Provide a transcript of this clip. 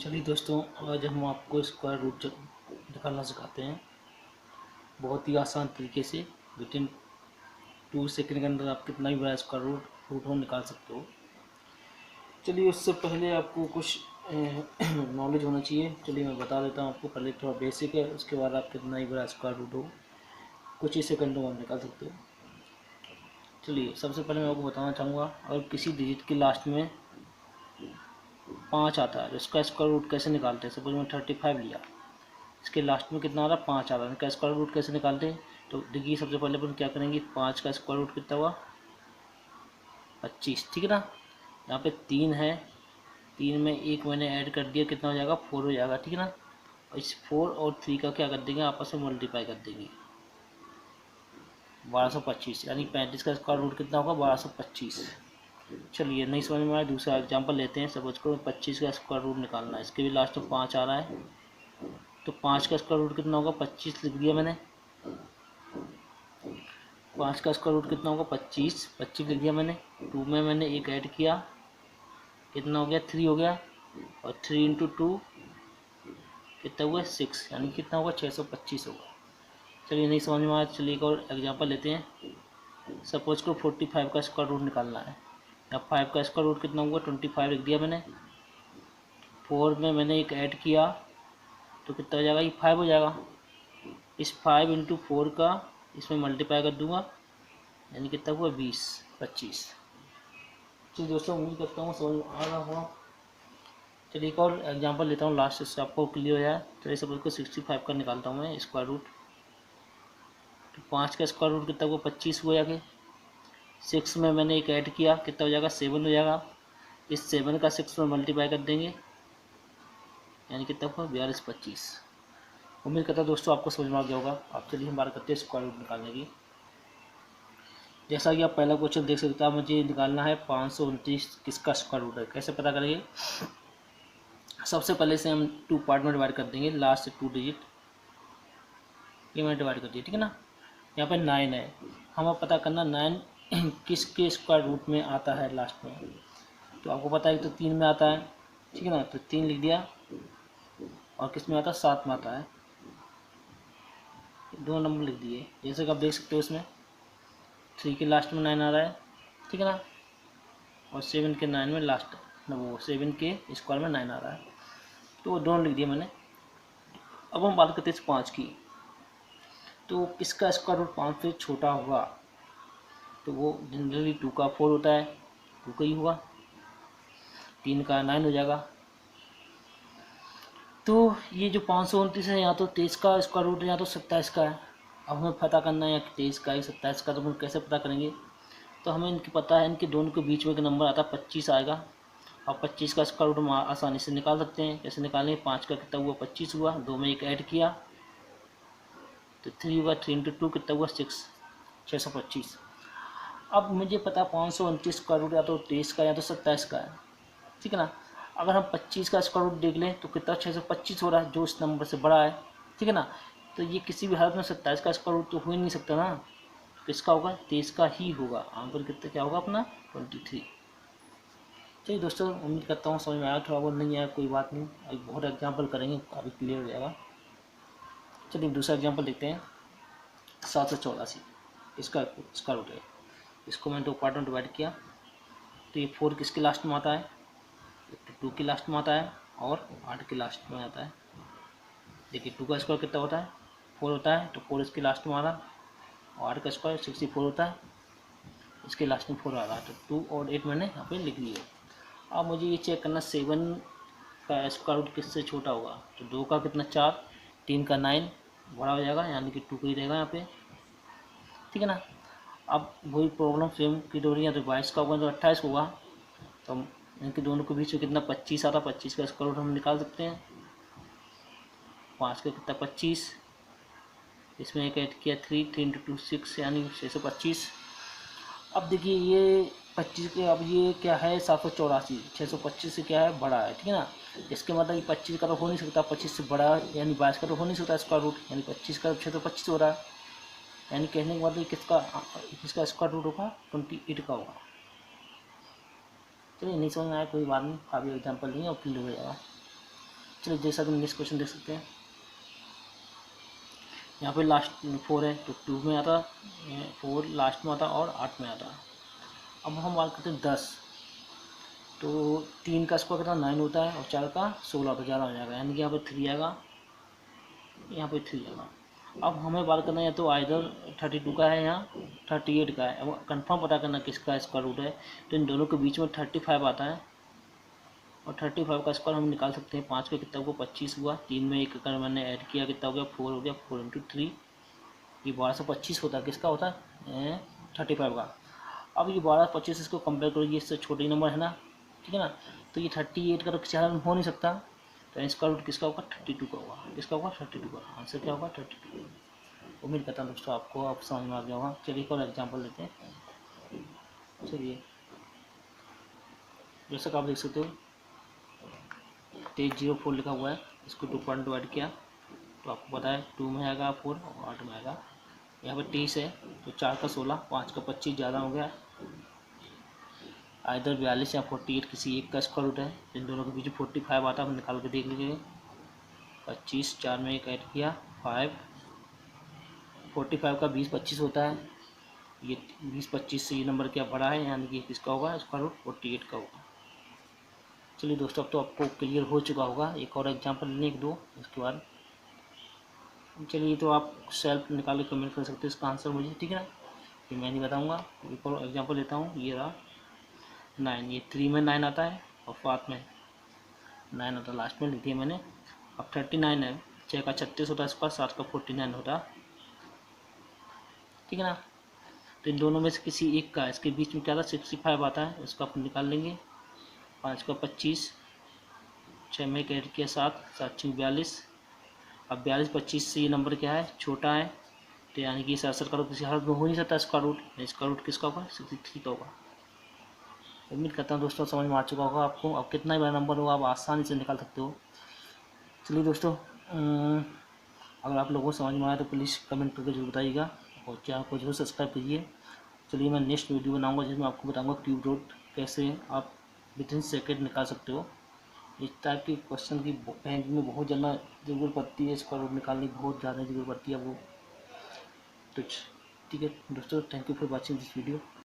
चलिए दोस्तों, आज हम आपको स्क्वायर रूट निकालना सिखाते हैं बहुत ही आसान तरीके से। विद इन 2 सेकंड के अंदर आप कितना भी बड़ा स्क्वायर रूट हो निकाल सकते हो। चलिए, उससे पहले आपको कुछ नॉलेज होना चाहिए। चलिए मैं बता देता हूँ आपको। पहले थोड़ा बेसिक है, उसके बाद आप कितना ही बड़ा स्क्वायर रूट हो कुछ ही सेकंडों में आप निकाल सकते हो। चलिए, सबसे पहले मैं आपको बताना चाहूँगा, अगर किसी डिजिट के लास्ट में 5 आता है तो इसका स्क्वायर रूट कैसे निकालते हैं। सपोज मैं 35 लिया, इसके लास्ट में कितना आ रहा है, 5 आ रहा है। इनका स्क्वायर रूट कैसे निकालते हैं, तो देखिए सबसे पहले अपन क्या करेंगे, 5 का स्क्वायर रूट कितना हुआ, 25, ठीक है ना। यहाँ पे 3 है, 3 में एक मैंने ऐड कर दिया, कितना हो जाएगा, 4 हो जाएगा, ठीक है ना। और इस 4 और 3 का क्या कर देंगे, आपस में मल्टीप्लाई कर देंगे, 1225, यानी 35 का स्क्वायर रूट कितना होगा, 1225। चलिए, नहीं समझ में आया, दूसरा एग्जाम्पल लेते हैं। सपोज करो 25 का स्क्वायर रूट निकालना है, इसके भी लास्ट में 5 आ रहा है, तो 5 का स्क्वायर रूट कितना होगा, 25 लिख दिया मैंने। 5 का स्क्वायर रूट कितना होगा, 25, 25 लिख दिया मैंने। 2 में मैंने एक ऐड किया, कितना हो गया, 3 हो गया। और 3 इंटू 2 कितना हुआ, 6, यानी कितना होगा, 625 होगा। चलिए, नहीं समझ में आया, चलिए एक और एग्जांपल लेते हैं। सपोज को 45 का स्क्वायर रूट निकालना है, या 5 का स्क्वायर रूट कितना हुआ, 25 लिख दिया मैंने। 4 में मैंने एक ऐड किया, तो कितना हो जाएगा, ये 5 हो जाएगा। इस 5 इंटू 4 का इसमें मल्टीप्लाई कर दूंगा, यानी कितना हुआ, 20, 25। तो दोस्तों, उम्मीद करता हूँ समझ आ रहा होगा। चलिए एक और एग्जांपल लेता हूँ, लास्ट से आपको क्लियर हो जाए। चलिए सपोज को 65 का निकालता हूँ मैं स्क्वायर रूट। तो 5 का स्क्वायर रूट कितना हुआ, 25 हुआ। जाके 6 में मैंने एक ऐड किया, कितना हो जाएगा, 7 हो जाएगा। इस 7 का 6 में मल्टीप्लाई कर देंगे, यानी कितना हुआ, 42, 25। उम्मीद करता हूँ दोस्तों आपको समझ में आ गया होगा। आप चलिए हम बात करते हैं स्क्वायर रूट निकालने की। जैसा कि आप पहला क्वेश्चन देख सकते हैं, मुझे निकालना है 529 किसका स्क्वायर रूट है। कैसे पता करेंगे, सबसे पहले से हम 2 पार्ट में डिवाइड कर देंगे, लास्ट 2 डिजिट ये मैंने डिवाइड कर दिया, ठीक है ना। यहाँ पे 9 है, हमें पता करना 9 किसके स्क्वायर रूट में आता है लास्ट में। तो आपको पता है तो 3 में आता है, ठीक है ना, तो 3 लिख दिया। और किस में आता है, 7 में आता है, 2 नंबर लिख दिए। जैसे कि आप देख सकते हो, इसमें 3 के लास्ट में 9 आ रहा है, ठीक है ना। और 7 के 9 में लास्ट वो 7 के स्क्वायर में 9 आ रहा है, तो वो दोनों लिख दिया मैंने। अब हम बात करते हैं इस 5 की। तो किसका स्क्वायर रूट 5 से छोटा होगा, तो वो जनरली 2 का 4 होता है, 2 का ही होगा। 3 का 9 हो जाएगा। तो ये जो 529 है, या तो 23 का स्क्वायर रूट है, या तो 27 का है। अब हमें पता करना है या 23 का या 27 का, तो हम कैसे पता करेंगे। तो हमें इनकी पता है, इनके दोनों के बीच में एक नंबर आता है, 25 आएगा। और 25 का स्क्वायर रूट हम आसानी से निकाल सकते हैं। कैसे निकालेंगे, 5 का कितना हुआ, 25 हुआ, 2 में एक ऐड किया तो 3 हुआ, 3 इंटू 2 कितना हुआ, 6, 625। अब मुझे पता 529 स्क्वायर रूट या तो 23 का या तो 27 का है, ठीक है ना। अगर हम 25 का स्क्वायर रूट देख लें तो कितना, 625 हो रहा है, जो इस नंबर से बड़ा है, ठीक है ना। तो ये किसी भी हालत में 27 का स्क्वायर रूट तो हो ही नहीं सकता ना। किसका होगा, 23 का ही होगा। आंसर कितना क्या होगा अपना, 23। चलिए दोस्तों, उम्मीद करता हूँ समझ में आया। थोड़ा बहुत नहीं आया कोई बात नहीं, अभी बहुत एग्जाम्पल करेंगे, काफ़ी क्लियर हो जाएगा। चलिए दूसरा एग्जाम्पल देखते हैं। 784 इसका स्क्वायर रूट है। इसको मैंने 2 पार्ट में डिवाइड किया। तो ये 4 किसके लास्ट में आता है, 2 के लास्ट में आता है, और 8 के लास्ट में आता है। देखिए 2 का स्क्वायर कितना होता है, 4 होता है, तो 4 इसके लास्ट में आ रहा। और 8 का स्क्वायर 64 होता है, इसके लास्ट में 4 आ रहा है। तो 2 और 8 मैंने यहाँ पे लिख लिए। अब मुझे ये चेक करना 7 का स्क्वायर रूट किससे छोटा होगा। तो 2 का कितना, 4, 3 का 9 बड़ा हो जाएगा, यानी कि 2 का ही रहेगा यहाँ पे, ठीक है ना। अब वही प्रॉब्लम सेम की हो रही है, तो 22 का होगा तो 28 होगा। तो हम इनके दोनों के बीच में कितना, 25 आ रहा, 25 का स्क्वायर रूट हम निकाल सकते हैं। 5 का कितना, 25, इसमें एक ऐड किया 3, 3 इंटू 2 6, यानी 625। अब देखिए ये 25 के, अब ये क्या है, 784, 625 से क्या है, बड़ा है, ठीक है ना। इसके मतलब ये 25 का तो हो नहीं सकता, 25 से बड़ा, यानी 22 का तो हो नहीं सकता स्क्वायर रूट, यानी 25 का 625 हो रहा है। यानी कहने के मतलब किसका किसका स्क्वायर रूट होगा, 28 का होगा। चलिए नहीं समझ में आया कोई बात नहीं, काफ़ी एग्जाम्पल नहीं और क्लियर हो जाएगा। चलिए देख सकते हैं, नेक्स्ट क्वेश्चन देख सकते हैं। यहाँ पे लास्ट 4 है तो 2 में आता, 4 लास्ट में आता और 8 में आता। अब हम बात करते हैं 10, तो 3 का स्क्वायर कितना 9 होता है और 4 का 16 होता है, 11 हो जाएगा, यानी कि यहाँ पे 3 आएगा, यहाँ पे 3 आएगा। अब हमें बात करना है या तो आइदर 32 का है या 38 का है। अब कंफर्म पता करना किसका स्क्वायर रूट है, तो इन दोनों के बीच में 35 आता है और 35 का स्क्वायर हम निकाल सकते हैं। 5 का कितना हुआ 25 हुआ, 3 में 1 अगर मैंने ऐड किया कितना हो गया 4 हो गया, 4 इंटू 3 ये 1225 होता है। किसका होता है 35 का। अब ये 1225 इसको कंपेयर करोगे, इससे छोटे नंबर है ना, ठीक है ना, तो ये 38 का तो किसी हाल में हो नहीं सकता, तो इसका रूट किसका होगा 32 का होगा। किसका होगा 32 का, आंसर क्या होगा 32। उम्मीद करता हूँ दोस्तों आपको आप समझ में आ गया होगा। चलिए एक और एग्जाम्पल लेते हैं। चलिए जैसा कि आप देख सकते हो 304 लिखा हुआ है, इसको 2 पॉइंट डिवाइड किया तो आपको पता है 2 में आएगा 4 और 8 में आएगा। यहाँ पर 30 है तो 4 का 16, 5 का 25 ज़्यादा हो गया, इधर 42 या 48 किसी एक का स्क्वायर रूट है, इन दोनों के बीच 45 आता है, हम निकाल के देख लीजिए। 25 4 में 1 ऐड किया 5, 45 का 20 25 होता है, ये 20 25 से ये नंबर क्या बड़ा है, यानी कि किसका होगा स्क्वायर रूट 48 का होगा। चलिए दोस्तों अब तो आपको क्लियर हो चुका होगा। एक और एग्जांपल लेने एक दो उसके बाद चलिए, तो आप सेल्फ निकाल के कमेंट कर सकते हो इसका आंसर मुझे, ठीक है ना, ये मैं नहीं बताऊंगा। एक और एग्जांपल लेता हूँ, ये रहा 9, ये 3 में 9 आता है और 5 में 9 आता है, लास्ट में लिख दिया मैंने। अब 39 है, 6 का 36 होता है इसका, 7 का 49 होता, ठीक है ना। तो इन दोनों में से किसी एक का इसके बीच में क्या था 65 आता है, इसको आप निकाल लेंगे। 5 का 25, 6 में ऐड किया 7, 7 6 42। अब 42 25 से ये नंबर क्या है छोटा है, तो यानी कि इस आंसर का रूट किसी हालत में हो नहीं सकता, इसका रूट किसका होगा 63 का होगा। उम्मीद करता हूँ दोस्तों समझ में आ चुका होगा आपको। अब कितना ही बड़ा नंबर होगा आप आसानी से निकाल सकते हो। चलिए दोस्तों अगर आप लोगों को समझ में आया तो प्लीज़ कमेंट करके जरूर बताइएगा और चैनल को जरूर सब्सक्राइब कीजिए। चलिए मैं नेक्स्ट वीडियो बनाऊंगा जिसमें आपको बताऊंगा क्यूब रूट कैसे आप विद इन सेकेंड निकाल सकते हो। इस टाइप की क्वेश्चन की बैंक में बहुत ज़्यादा ज़रूरत पड़ती है, स्क्वायर रूट निकालने की बहुत ज़्यादा ज़रूरत पड़ती है वो। तो ठीक है दोस्तों, thank you for watching this video.